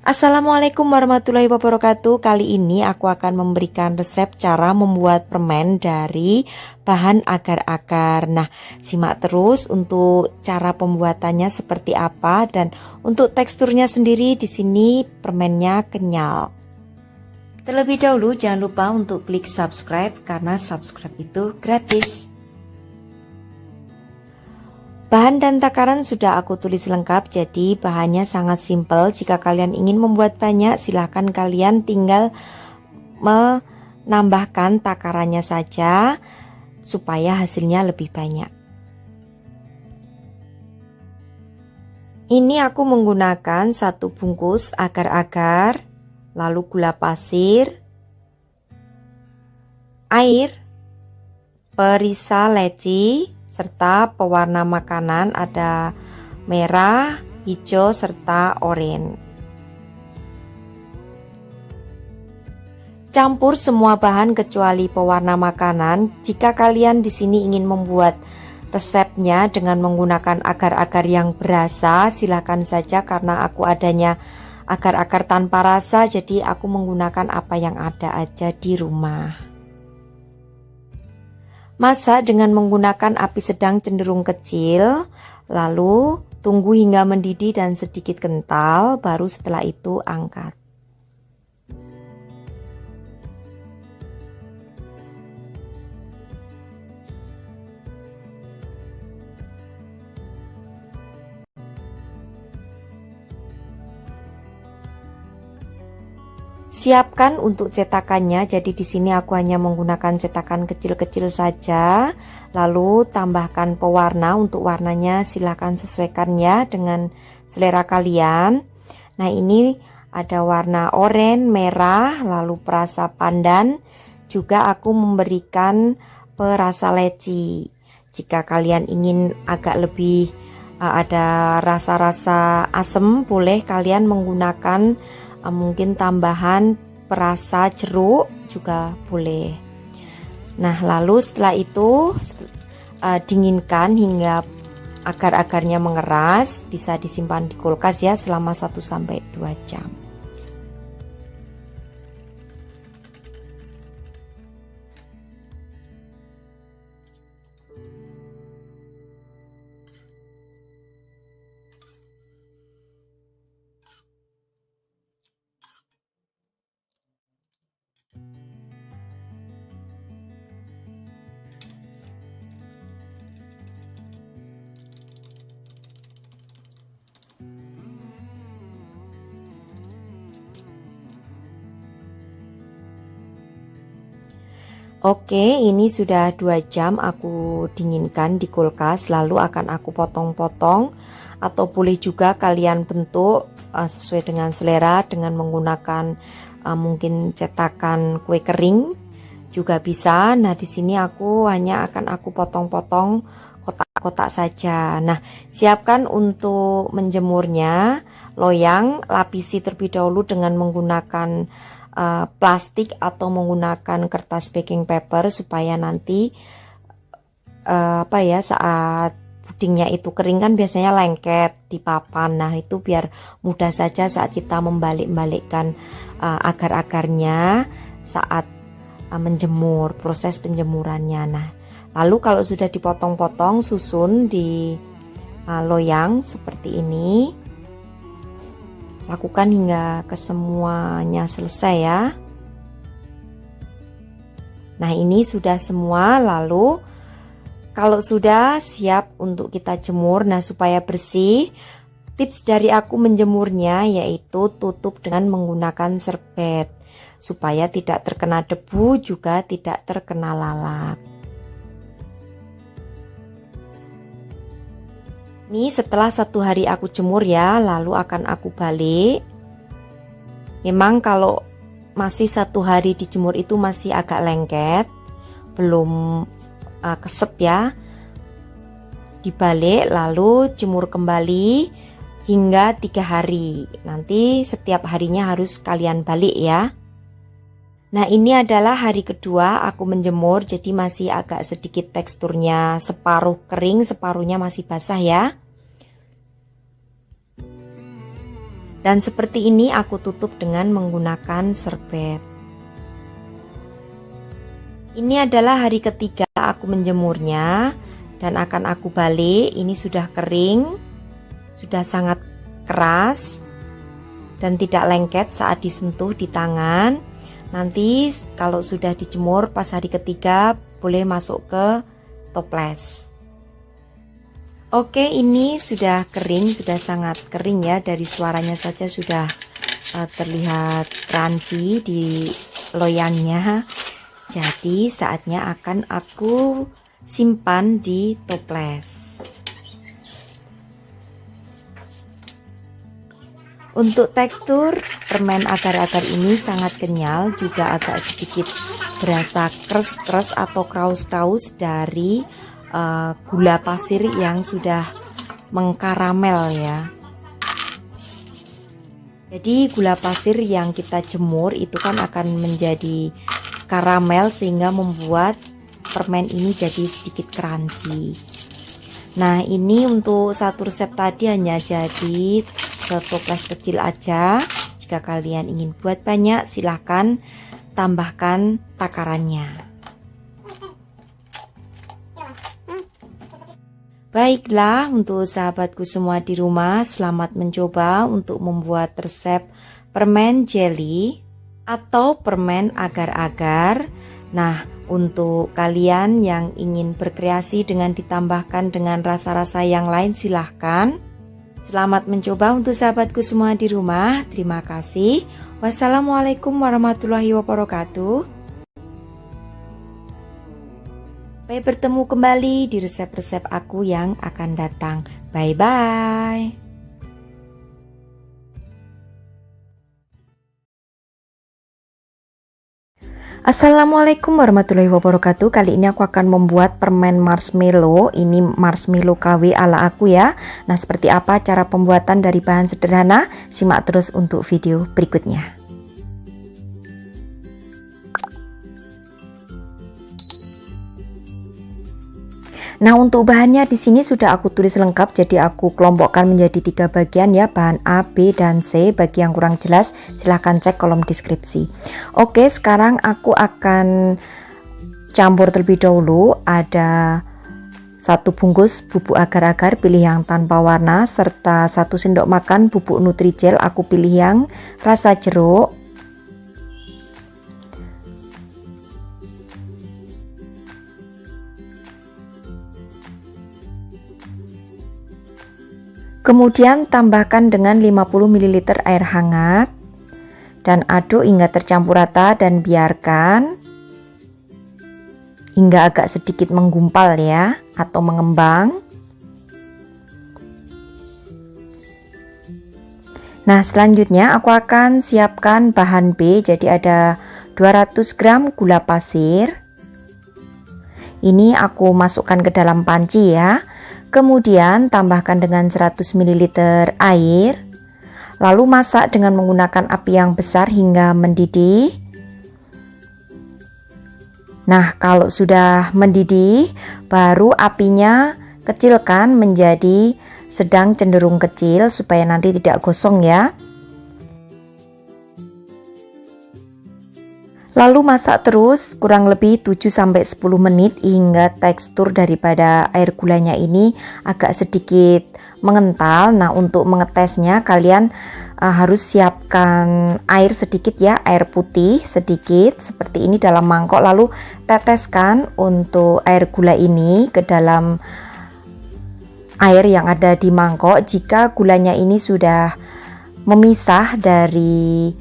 Assalamualaikum warahmatullahi wabarakatuh. Kali ini aku akan memberikan resep cara membuat permen dari bahan agar-agar. Nah, simak terus untuk cara pembuatannya seperti apa dan untuk teksturnya sendiri di sini permennya kenyal. Terlebih dahulu jangan lupa untuk klik subscribe karena subscribe itu gratis. Bahan dan takaran sudah aku tulis lengkap, jadi bahannya sangat simpel. Jika kalian ingin membuat banyak, silahkan kalian tinggal menambahkan takarannya saja supaya hasilnya lebih banyak. Ini aku menggunakan 1 bungkus agar-agar, lalu gula pasir, air, perisa leci, serta pewarna makanan ada merah, hijau, serta oranye. Campur semua bahan kecuali pewarna makanan. Jika kalian di sini ingin membuat resepnya dengan menggunakan agar-agar yang berasa, silakan saja karena aku adanya agar-agar tanpa rasa, jadi aku menggunakan apa yang ada aja di rumah. Masak dengan menggunakan api sedang cenderung kecil, lalu tunggu hingga mendidih dan sedikit kental, baru setelah itu angkat. Siapkan untuk cetakannya, jadi di sini aku hanya menggunakan cetakan kecil-kecil saja. Lalu tambahkan pewarna, untuk warnanya silahkan sesuaikan ya dengan selera kalian. Nah, ini ada warna oranye, merah, lalu perasa pandan. Juga aku memberikan perasa leci. Jika kalian ingin agak lebih ada rasa-rasa asam, boleh kalian menggunakan mungkin tambahan perasa jeruk juga boleh. Nah, lalu setelah itu dinginkan hingga agar-agarnya mengeras, bisa disimpan di kulkas ya selama 1-2 jam. Oke, ini sudah 2 jam aku dinginkan di kulkas, lalu akan aku potong-potong atau boleh juga kalian bentuk sesuai dengan selera dengan menggunakan mungkin cetakan kue kering juga bisa. Nah, di sini aku hanya akan aku potong-potong kotak-kotak saja. Nah, siapkan untuk menjemurnya. Loyang, lapisi terlebih dahulu dengan menggunakan plastik atau menggunakan kertas baking paper supaya nanti saat pudingnya itu kering kan biasanya lengket di papan. Nah, itu biar mudah saja saat kita membalik-balikkan agar-agarnya saat menjemur, proses penjemurannya. Nah, lalu kalau sudah dipotong-potong, susun di loyang seperti ini. Lakukan hingga kesemuanya selesai ya. Nah, ini sudah semua. Lalu kalau sudah siap untuk kita jemur, nah supaya bersih, tips dari aku menjemurnya yaitu tutup dengan menggunakan serbet supaya tidak terkena debu, juga tidak terkena lalat. Ini setelah 1 hari aku jemur ya, lalu akan aku balik. Memang kalau masih 1 hari dijemur itu masih agak lengket, belum keset ya. Dibalik lalu jemur kembali hingga 3 hari. Nanti setiap harinya harus kalian balik ya. Nah, ini adalah hari kedua aku menjemur, jadi masih agak sedikit teksturnya separuh kering, separuhnya masih basah ya. Dan seperti ini aku tutup dengan menggunakan serbet. Ini adalah hari ketiga aku menjemurnya dan akan aku balik. Ini sudah kering, sudah sangat keras dan tidak lengket saat disentuh di tangan. Nanti kalau sudah dijemur pas hari ketiga boleh masuk ke toples. Oke, ini sudah kering, sudah sangat kering ya. Dari suaranya saja sudah terlihat crunchy di loyangnya. Jadi saatnya akan aku simpan di toples. Untuk tekstur permen agar-agar ini sangat kenyal, juga agak sedikit berasa keras-keras atau kraus-kraus dari gula pasir yang sudah mengkaramel ya. Jadi gula pasir yang kita jemur itu kan akan menjadi karamel sehingga membuat permen ini jadi sedikit crunchy. Nah, ini untuk satu resep tadi hanya jadi setoples kecil aja. Jika kalian ingin buat banyak, silahkan tambahkan takarannya. Baiklah, untuk sahabatku semua di rumah, selamat mencoba untuk membuat resep permen jelly atau permen agar-agar. Nah, untuk kalian yang ingin berkreasi dengan ditambahkan dengan rasa-rasa yang lain, silahkan. Selamat mencoba untuk sahabatku semua di rumah. Terima kasih. Wassalamualaikum warahmatullahi wabarakatuh. Sampai bertemu kembali di resep-resep aku yang akan datang. Bye-bye. Assalamualaikum warahmatullahi wabarakatuh. Kali ini aku akan membuat permen marshmallow. Ini marshmallow KW ala aku ya. Nah, seperti apa cara pembuatan dari bahan sederhana? Simak terus untuk video berikutnya. Nah, untuk bahannya di sini sudah aku tulis lengkap, jadi aku kelompokkan menjadi 3 bagian ya, bahan A, B, dan C. Bagi yang kurang jelas silahkan cek kolom deskripsi. Oke, sekarang aku akan campur terlebih dahulu. Ada 1 bungkus bubuk agar-agar, pilih yang tanpa warna, serta 1 sendok makan bubuk Nutrijel, aku pilih yang rasa jeruk. Kemudian tambahkan dengan 50 ml air hangat dan aduk hingga tercampur rata dan biarkan hingga agak sedikit menggumpal ya atau mengembang. Nah, selanjutnya aku akan siapkan bahan B, jadi ada 200 gram gula pasir. Ini aku masukkan ke dalam panci ya. Kemudian tambahkan dengan 100 ml air. Lalu masak dengan menggunakan api yang besar hingga mendidih. Nah, kalau sudah mendidih, baru apinya kecilkan menjadi sedang cenderung kecil supaya nanti tidak gosong ya. Lalu masak terus kurang lebih 7-10 menit hingga tekstur daripada air gulanya ini agak sedikit mengental. Nah, untuk mengetesnya kalian harus siapkan air sedikit ya, air putih sedikit seperti ini dalam mangkok, lalu teteskan untuk air gula ini ke dalam air yang ada di mangkok. Jika gulanya ini sudah memisah dari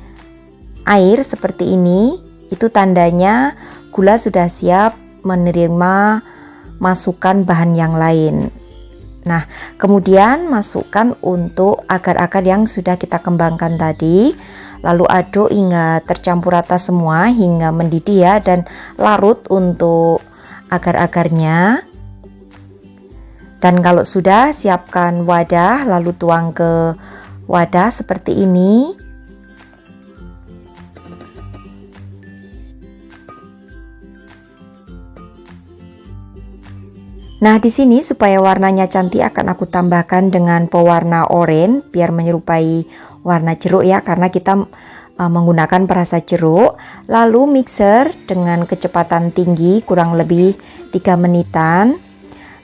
air seperti ini, itu tandanya gula sudah siap menerima masukan bahan yang lain. Nah, kemudian masukkan untuk agar-agar yang sudah kita kembangkan tadi, lalu aduk hingga tercampur rata semua hingga mendidih ya, dan larut untuk agar-agarnya. Dan kalau sudah, siapkan wadah lalu tuang ke wadah seperti ini. Nah, di sini supaya warnanya cantik akan aku tambahkan dengan pewarna oranye biar menyerupai warna jeruk ya, karena kita menggunakan perasa jeruk. Lalu mixer dengan kecepatan tinggi kurang lebih 3 menitan.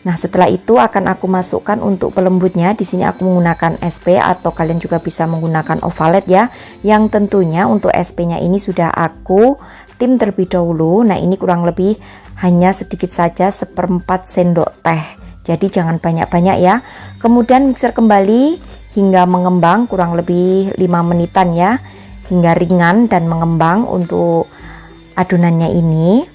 Nah, setelah itu akan aku masukkan untuk pelembutnya. Di sini aku menggunakan SP atau kalian juga bisa menggunakan ovalet ya. Yang tentunya untuk SP-nya ini sudah aku tim terlebih dahulu. Nah, ini kurang lebih hanya sedikit saja, 1/4 sendok teh. Jadi jangan banyak-banyak ya. Kemudian mixer kembali hingga mengembang kurang lebih 5 menitan ya. Hingga ringan dan mengembang untuk adonannya ini.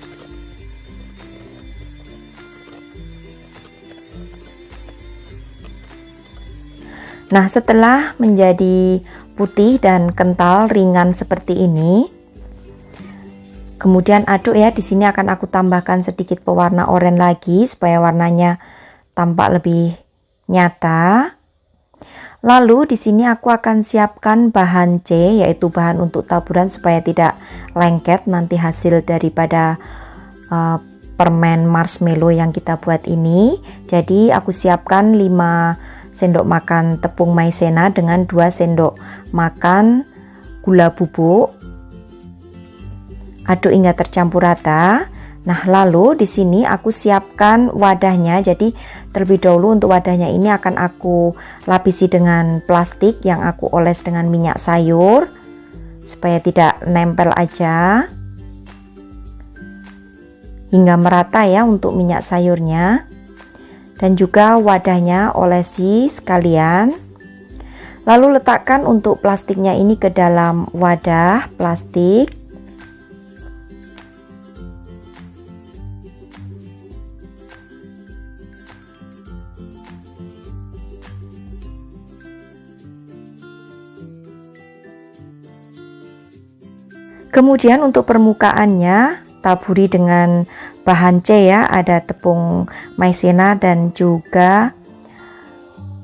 Nah, setelah menjadi putih dan kental ringan seperti ini, kemudian aduk ya. Di sini akan aku tambahkan sedikit pewarna oranye lagi supaya warnanya tampak lebih nyata. Lalu di sini aku akan siapkan bahan C, yaitu bahan untuk taburan supaya tidak lengket nanti hasil daripada permen marshmallow yang kita buat ini. Jadi aku siapkan 5 sendok makan tepung maizena dengan 2 sendok makan gula bubuk. Aduk hingga tercampur rata. Nah, lalu di sini aku siapkan wadahnya. Jadi terlebih dahulu untuk wadahnya ini akan aku lapisi dengan plastik yang aku oles dengan minyak sayur supaya tidak nempel aja. Hingga merata ya untuk minyak sayurnya. Dan juga wadahnya olesi sekalian. Lalu letakkan untuk plastiknya ini ke dalam wadah plastik. Kemudian untuk permukaannya taburi dengan bahan C ya, ada tepung maizena dan juga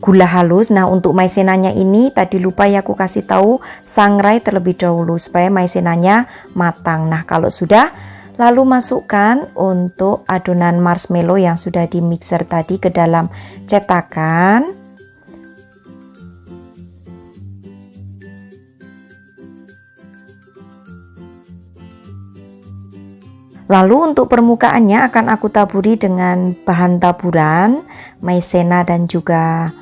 gula halus. Nah, untuk maizenanya ini tadi lupa ya aku kasih tahu, sangrai terlebih dahulu supaya maizenanya matang. Nah, kalau sudah, lalu masukkan untuk adonan marshmallow yang sudah di mixer tadi ke dalam cetakan. Lalu untuk permukaannya akan aku taburi dengan bahan taburan maizena dan juga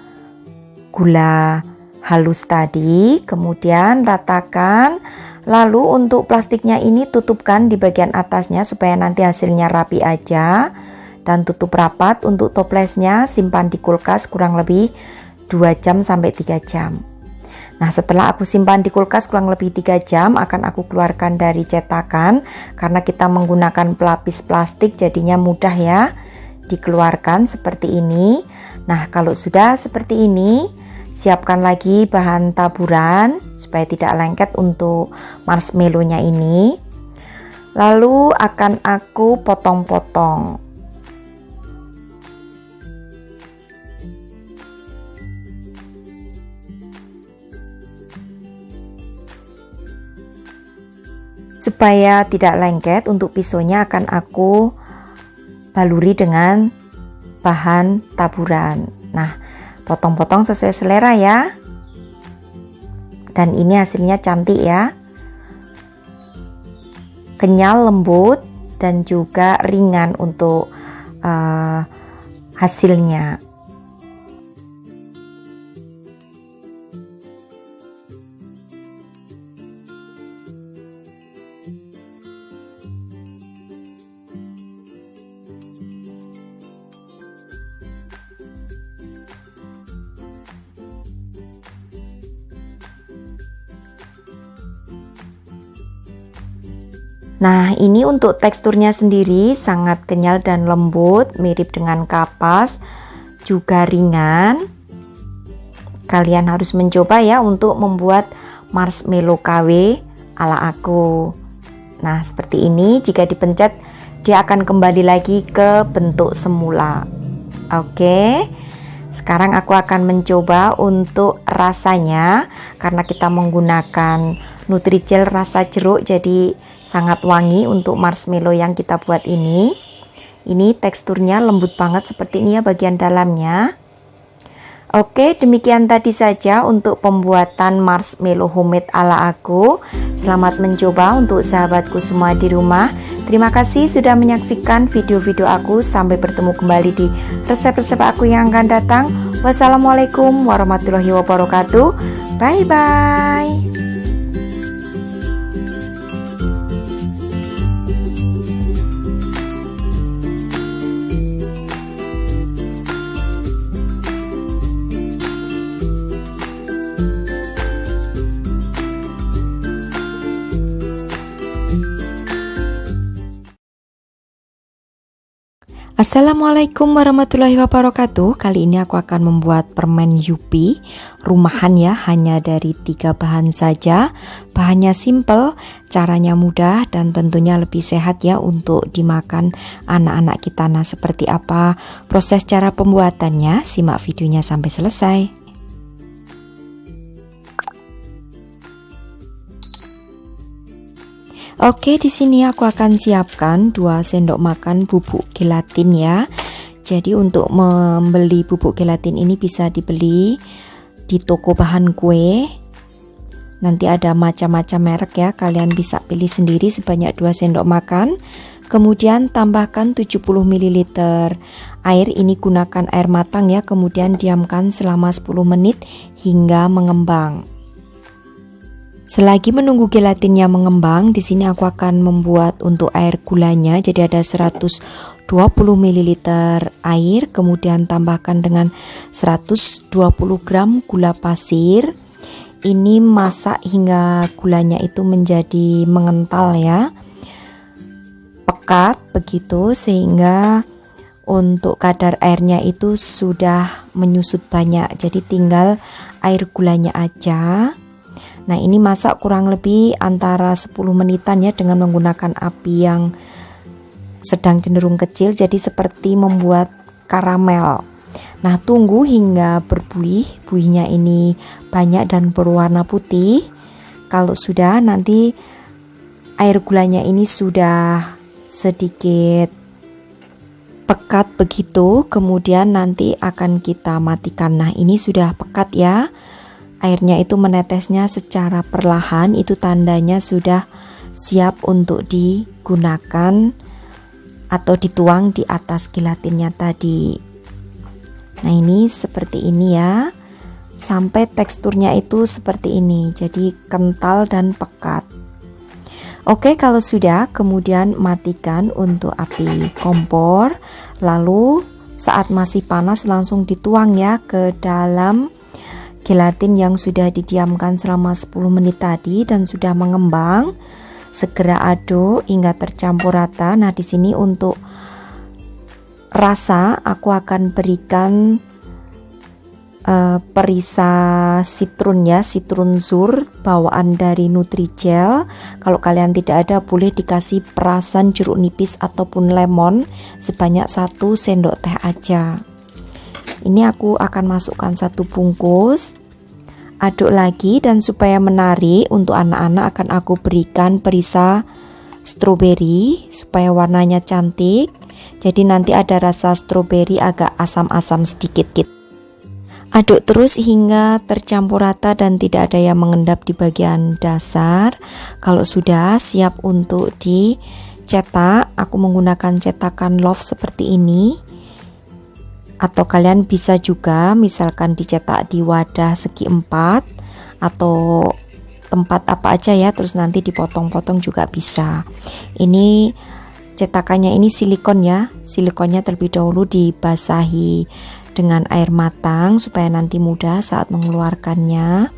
gula halus tadi. Kemudian ratakan. Lalu untuk plastiknya ini tutupkan di bagian atasnya supaya nanti hasilnya rapi aja. Dan tutup rapat. Untuk toplesnya simpan di kulkas kurang lebih 2 jam sampai 3 jam. Nah, setelah aku simpan di kulkas kurang lebih 3 jam akan aku keluarkan dari cetakan. Karena kita menggunakan pelapis plastik jadinya mudah ya dikeluarkan seperti ini. Nah, kalau sudah seperti ini, siapkan lagi bahan taburan supaya tidak lengket untuk marshmallow-nya ini. Lalu akan aku potong-potong. Supaya tidak lengket, untuk pisaunya akan aku baluri dengan bahan taburan. Nah, potong-potong sesuai selera ya. Dan ini hasilnya cantik ya. Kenyal, lembut, dan juga ringan untuk hasilnya. Nah, ini untuk teksturnya sendiri sangat kenyal dan lembut, mirip dengan kapas, juga ringan. Kalian harus mencoba ya untuk membuat marshmallow KW ala aku. Nah, seperti ini, jika dipencet dia akan kembali lagi ke bentuk semula. Oke. Sekarang aku akan mencoba untuk rasanya, karena kita menggunakan Nutrijel rasa jeruk jadi sangat wangi untuk marshmallow yang kita buat ini. Ini teksturnya lembut banget seperti ini ya bagian dalamnya. Oke, demikian tadi saja untuk pembuatan marshmallow homemade ala aku. Selamat mencoba untuk sahabatku semua di rumah. Terima kasih sudah menyaksikan video-video aku. Sampai bertemu kembali di resep-resep aku yang akan datang. Wassalamualaikum warahmatullahi wabarakatuh. Bye-bye. Assalamualaikum warahmatullahi wabarakatuh. Kali ini aku akan membuat permen Yupi rumahan ya, hanya dari 3 bahan saja. Bahannya simple, caranya mudah dan tentunya lebih sehat ya untuk dimakan anak-anak kita. Nah, seperti apa proses cara pembuatannya? Simak videonya sampai selesai. Oke, di sini aku akan siapkan 2 sendok makan bubuk gelatin ya. Jadi untuk membeli bubuk gelatin ini bisa dibeli di toko bahan kue. Nanti ada macam-macam merek ya, kalian bisa pilih sendiri sebanyak 2 sendok makan. Kemudian tambahkan 70 ml air, ini gunakan air matang ya. Kemudian diamkan selama 10 menit hingga mengembang. Selagi menunggu gelatinnya mengembang, di sini aku akan membuat untuk air gulanya. Jadi ada 120 ml air, kemudian tambahkan dengan 120 gram gula pasir. Ini masak hingga gulanya itu menjadi mengental ya, pekat begitu, sehingga untuk kadar airnya itu sudah menyusut banyak. Jadi tinggal air gulanya aja. Nah, ini masak kurang lebih antara 10 menitan ya, dengan menggunakan api yang sedang cenderung kecil, jadi seperti membuat karamel. Nah, tunggu hingga berbuih, buihnya ini banyak dan berwarna putih. Kalau sudah, nanti air gulanya ini sudah sedikit pekat begitu, kemudian nanti akan kita matikan. Nah, ini sudah pekat ya. Airnya itu menetesnya secara perlahan, itu tandanya sudah siap untuk digunakan atau dituang di atas gelatinnya tadi. Nah, ini seperti ini ya, sampai teksturnya itu seperti ini, jadi kental dan pekat. Oke, kalau sudah, kemudian matikan untuk api kompor. Lalu saat masih panas langsung dituang ya ke dalam gelatin yang sudah didiamkan selama 10 menit tadi dan sudah mengembang. Segera aduk hingga tercampur rata. Nah, di sini untuk rasa aku akan berikan perisa citrun ya, citrun sur bawaan dari Nutrijel. Kalau kalian tidak ada, boleh dikasih perasan jeruk nipis ataupun lemon sebanyak 1 sendok teh aja. Ini aku akan masukkan 1 bungkus. Aduk lagi, dan supaya menarik untuk anak-anak akan aku berikan perisa stroberi supaya warnanya cantik. Jadi nanti ada rasa stroberi agak asam-asam sedikit gitu. Aduk terus hingga tercampur rata dan tidak ada yang mengendap di bagian dasar. Kalau sudah siap untuk dicetak, aku menggunakan cetakan love seperti ini. Atau kalian bisa juga misalkan dicetak di wadah segi 4 atau tempat apa aja ya, terus nanti dipotong-potong juga bisa. Ini cetakannya ini silikon ya, silikonnya terlebih dahulu dibasahi dengan air matang supaya nanti mudah saat mengeluarkannya.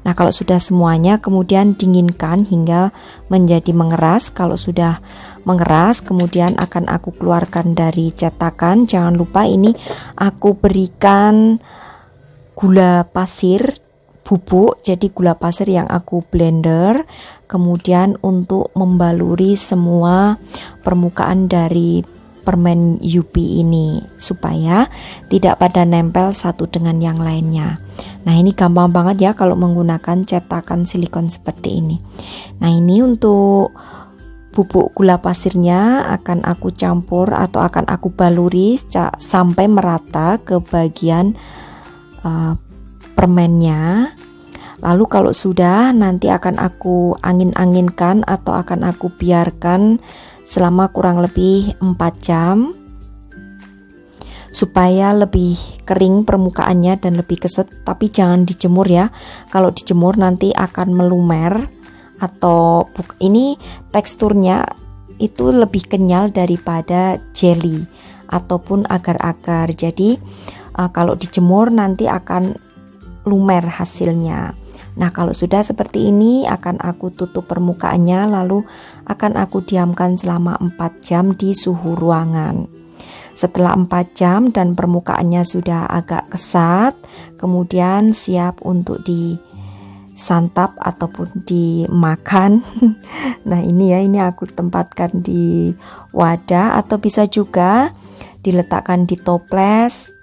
Nah, kalau sudah semuanya kemudian dinginkan hingga menjadi mengeras. Kalau sudah mengeras kemudian akan aku keluarkan dari cetakan. Jangan lupa ini aku berikan gula pasir bubuk, jadi gula pasir yang aku blender, kemudian untuk membaluri semua permukaan dari permen Yupi ini supaya tidak pada nempel satu dengan yang lainnya. Nah, ini gampang banget ya kalau menggunakan cetakan silikon seperti ini. Nah, ini untuk bubuk gula pasirnya akan aku campur atau akan aku baluri sampai merata ke bagian permennya. Lalu kalau sudah, nanti akan aku angin-anginkan atau akan aku biarkan selama kurang lebih 4 jam supaya lebih kering permukaannya dan lebih keset. Tapi jangan dijemur ya, kalau dijemur nanti akan melumer atau ini teksturnya itu lebih kenyal daripada jelly ataupun agar-agar. Jadi kalau dijemur nanti akan lumer hasilnya. Nah, kalau sudah seperti ini akan aku tutup permukaannya, lalu akan aku diamkan selama 4 jam di suhu ruangan. Setelah 4 jam dan permukaannya sudah agak kesat, kemudian siap untuk disantap ataupun dimakan. Nah, ini aku tempatkan di wadah atau bisa juga diletakkan di toples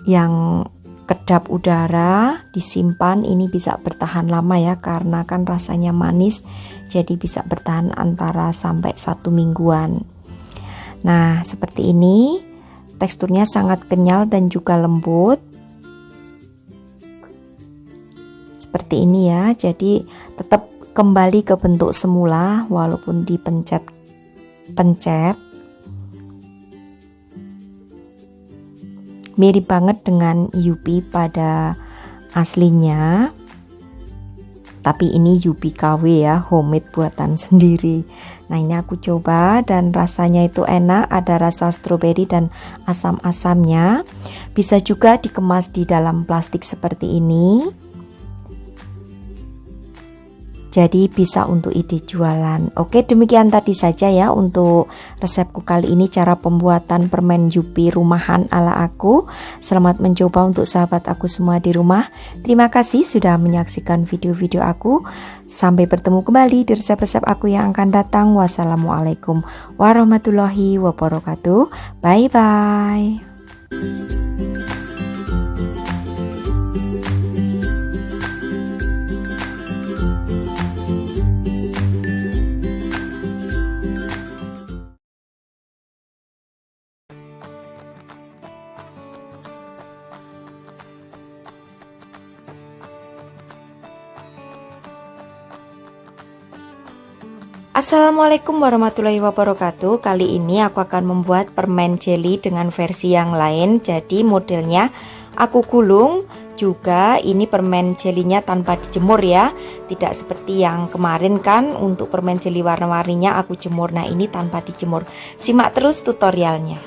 yang kedap udara, disimpan. Ini bisa bertahan lama ya, karena kan rasanya manis, jadi bisa bertahan antara sampai 1 mingguan. Nah, seperti ini, teksturnya sangat kenyal dan juga lembut seperti ini ya. Jadi tetap kembali ke bentuk semula walaupun dipencet-pencet. Mirip banget dengan Yupi pada aslinya, tapi ini Yupi KW ya, homemade buatan sendiri. Nah, ini aku coba dan rasanya itu enak, ada rasa stroberi dan asam-asamnya. Bisa juga dikemas di dalam plastik seperti ini, jadi bisa untuk ide jualan. Oke, demikian tadi saja ya untuk resepku kali ini, cara pembuatan permen Yupi rumahan ala aku. Selamat mencoba untuk sahabat aku semua di rumah. Terima kasih sudah menyaksikan video-video aku. Sampai bertemu kembali di resep-resep aku yang akan datang. Wassalamualaikum warahmatullahi wabarakatuh. Bye-bye. Assalamualaikum warahmatullahi wabarakatuh. Kali ini aku akan membuat permen jelly dengan versi yang lain. Jadi modelnya aku gulung juga. Ini permen jelinya tanpa dijemur ya, tidak seperti yang kemarin kan untuk permen jelly warna-warninya aku jemur. Nah, ini tanpa dijemur. Simak terus tutorialnya.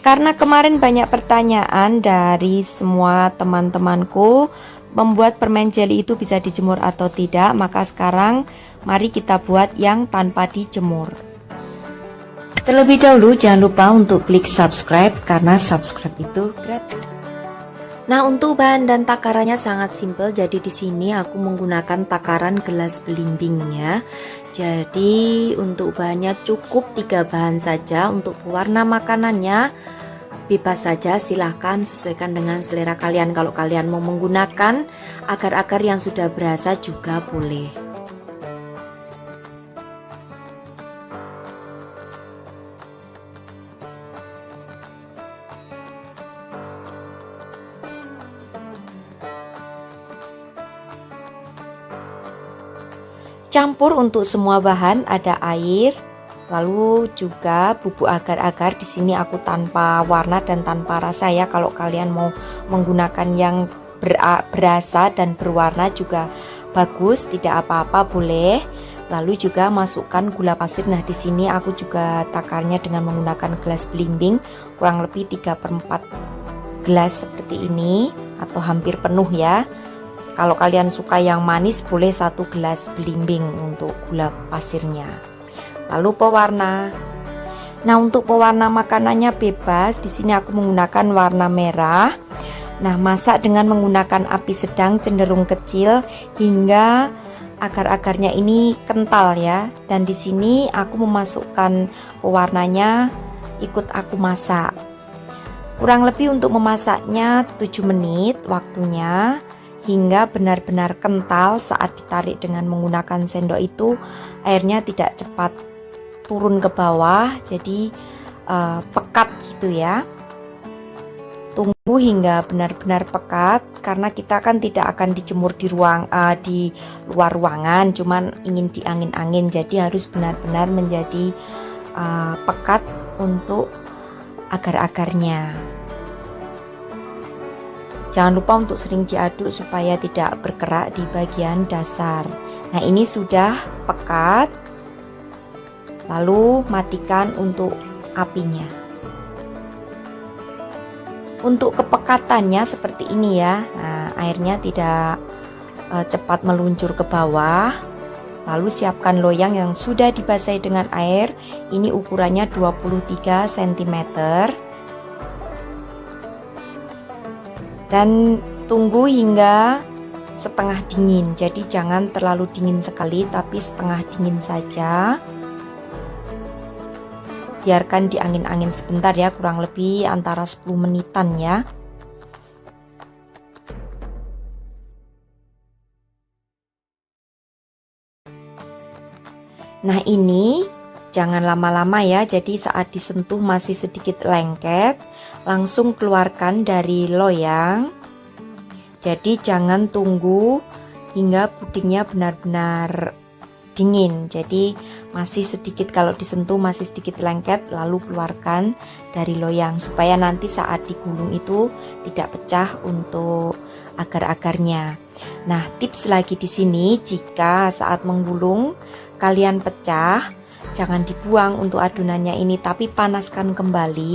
Karena kemarin banyak pertanyaan dari semua teman-temanku, membuat permen jelly itu bisa dijemur atau tidak, maka sekarang mari kita buat yang tanpa dijemur. Terlebih dahulu jangan lupa untuk klik subscribe karena subscribe itu gratis. Nah, untuk bahan dan takarannya sangat simpel. Jadi di sini aku menggunakan takaran gelas belimbing ya. Jadi untuk bahannya cukup 3 bahan saja. Untuk pewarna makanannya bebas saja, silahkan sesuaikan dengan selera kalian. Kalau kalian mau menggunakan agar-agar yang sudah berasa juga boleh. Campur untuk semua bahan, ada air, lalu juga bubuk agar-agar. Di sini aku tanpa warna dan tanpa rasa ya. Kalau kalian mau menggunakan yang berasa dan berwarna juga bagus, tidak apa-apa, boleh. Lalu juga masukkan gula pasir. Nah, di sini aku juga takarnya dengan menggunakan gelas belimbing, kurang lebih 3/4 gelas seperti ini atau hampir penuh ya. Kalau kalian suka yang manis boleh 1 gelas belimbing untuk gula pasirnya. Lalu pewarna. Nah, untuk pewarna makanannya bebas. Di sini aku menggunakan warna merah. Nah, masak dengan menggunakan api sedang cenderung kecil hingga agar-agarnya ini kental ya. Dan di sini aku memasukkan pewarnanya, ikut aku masak. Kurang lebih untuk memasaknya 7 menit waktunya, hingga benar-benar kental. Saat ditarik dengan menggunakan sendok itu airnya tidak cepat turun ke bawah, jadi pekat gitu ya. Tunggu hingga benar-benar pekat, karena kita kan tidak akan dijemur di luar ruangan, cuman ingin di angin-angin, jadi harus benar-benar menjadi pekat untuk agar-agarnya. Jangan lupa untuk sering diaduk supaya tidak berkerak di bagian dasar. Nah, ini sudah pekat, lalu matikan untuk apinya. Untuk kepekatannya seperti ini ya. Nah, airnya tidak cepat meluncur ke bawah. Lalu siapkan loyang yang sudah dibasahi dengan air. Ini ukurannya 23 cm. Dan tunggu hingga setengah dingin. Jadi jangan terlalu dingin sekali, tapi setengah dingin saja. Biarkan di angin-angin sebentar ya, kurang lebih antara 10 menitan ya. Nah, ini jangan lama-lama ya, jadi saat disentuh masih sedikit lengket, langsung keluarkan dari loyang. Jadi jangan tunggu hingga pudingnya benar-benar dingin, jadi masih sedikit, kalau disentuh masih sedikit lengket, lalu keluarkan dari loyang supaya nanti saat digulung itu tidak pecah untuk agar-agarnya. Nah, tips lagi di sini, jika saat menggulung kalian pecah, jangan dibuang untuk adonannya ini, tapi panaskan kembali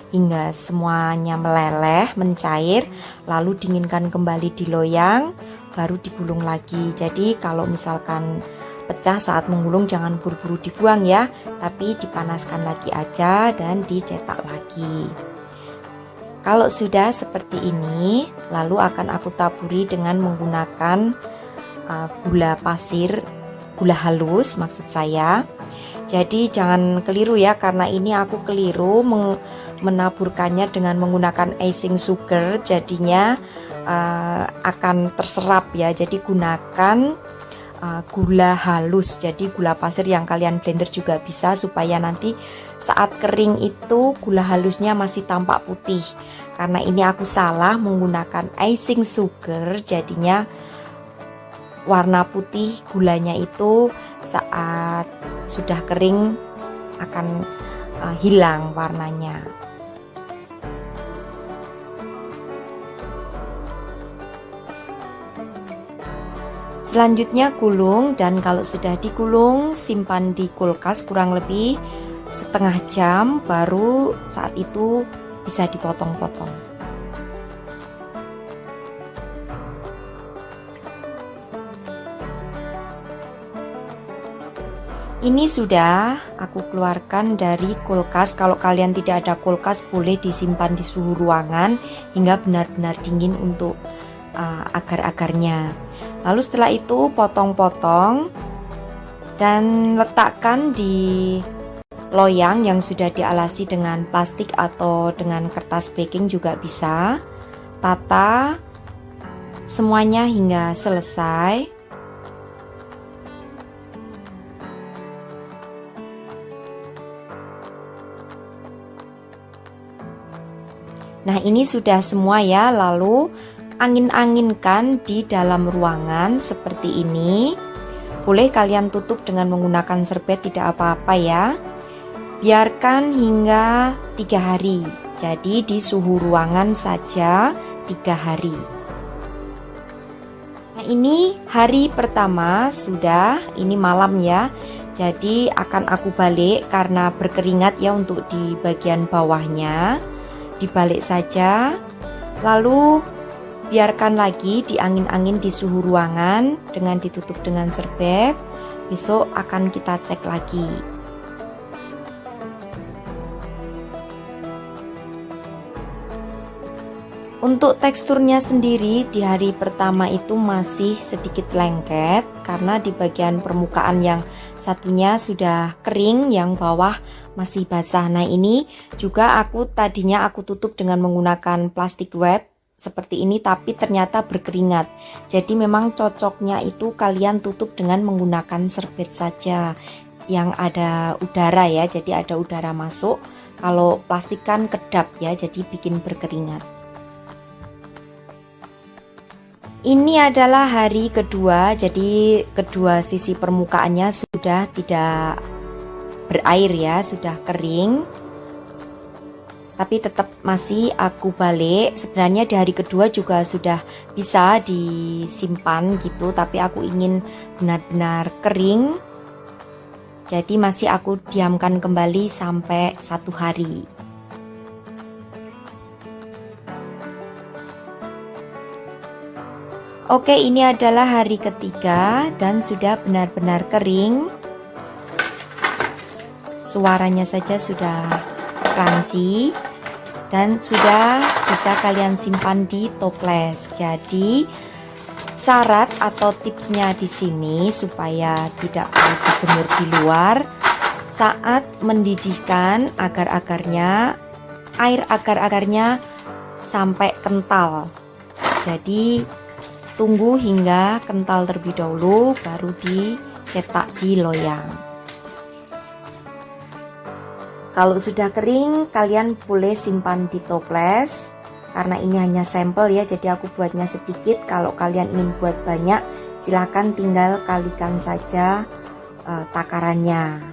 hingga semuanya meleleh, mencair, lalu dinginkan kembali di loyang, baru digulung lagi. Jadi kalau misalkan pecah saat menggulung jangan buru-buru dibuang ya, tapi dipanaskan lagi aja dan dicetak lagi. Kalau sudah seperti ini, lalu akan aku taburi dengan menggunakan gula pasir, gula halus maksud saya. Jadi jangan keliru ya, karena ini aku keliru menaburkannya dengan menggunakan icing sugar, jadinya akan terserap ya. Jadi gunakan gula halus, jadi gula pasir yang kalian blender juga bisa, supaya nanti saat kering itu gula halusnya masih tampak putih. Karena ini aku salah menggunakan icing sugar, jadinya warna putih gulanya itu saat sudah kering akan hilang warnanya. Selanjutnya gulung, dan kalau sudah digulung simpan di kulkas kurang lebih setengah jam, baru saat itu bisa dipotong-potong. Ini sudah aku keluarkan dari kulkas. Kalau kalian tidak ada kulkas, boleh disimpan di suhu ruangan hingga benar-benar dingin untuk agar-agarnya. Lalu setelah itu potong-potong dan letakkan di loyang yang sudah dialasi dengan plastik atau dengan kertas baking juga bisa. Tata semuanya hingga selesai. Nah, ini sudah semua ya, lalu angin-anginkan di dalam ruangan seperti ini. Boleh kalian tutup dengan menggunakan serbet, tidak apa-apa ya. Biarkan hingga 3 hari. Jadi di suhu ruangan saja 3 hari. Nah, ini hari pertama sudah, ini malam ya. Jadi akan aku balik karena berkeringat ya untuk di bagian bawahnya. Dibalik saja. Lalu biarkan lagi di angin-angin di suhu ruangan dengan ditutup dengan serbet. Besok akan kita cek lagi. Untuk teksturnya sendiri di hari pertama itu masih sedikit lengket karena di bagian permukaan yang satunya sudah kering, yang bawah masih basah. Nah, ini juga tadinya aku tutup dengan menggunakan plastik wrap seperti ini, tapi ternyata berkeringat. Jadi memang cocoknya itu kalian tutup dengan menggunakan serbet saja yang ada udara ya, jadi ada udara masuk. Kalau plastik kan kedap ya, jadi bikin berkeringat. Ini adalah hari kedua, jadi kedua sisi permukaannya sudah tidak berair ya, sudah kering. Tapi tetap masih aku balik. Sebenarnya di hari kedua juga sudah bisa disimpan gitu, tapi aku ingin benar-benar kering. Jadi masih aku diamkan kembali sampai 1 hari. Oke, ini adalah hari ketiga dan sudah benar-benar kering. Suaranya saja sudah crunchy dan sudah bisa kalian simpan di toples. Jadi syarat atau tipsnya di sini supaya tidak perlu dijemur di luar, saat mendidihkan agar-agarnya, air agar-agarnya sampai kental. Jadi tunggu hingga kental terlebih dahulu, baru dicetak di loyang. Kalau sudah kering, kalian boleh simpan di toples. Karena ini hanya sampel ya, jadi aku buatnya sedikit. Kalau kalian ingin buat banyak, silahkan tinggal kalikan saja takarannya.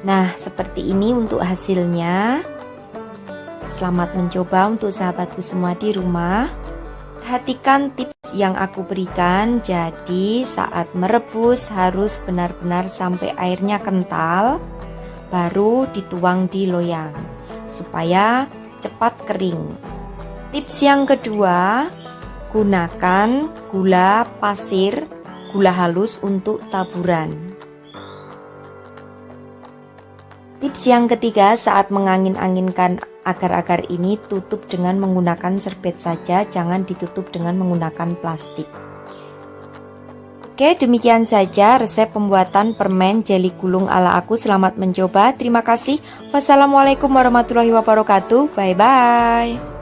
Nah, seperti ini untuk hasilnya. Selamat mencoba untuk sahabatku semua di rumah. Perhatikan tips yang aku berikan. Jadi, saat merebus harus benar-benar sampai airnya kental, baru dituang di loyang supaya cepat kering. Tips yang kedua, gunakan gula pasir, gula halus untuk taburan. Tips yang ketiga, saat mengangin-anginkan agar-agar ini, tutup dengan menggunakan serbet saja, jangan ditutup dengan menggunakan plastik. Oke, demikian saja resep pembuatan permen jeli gulung ala aku. Selamat mencoba, terima kasih. Wassalamualaikum warahmatullahi wabarakatuh. Bye-bye.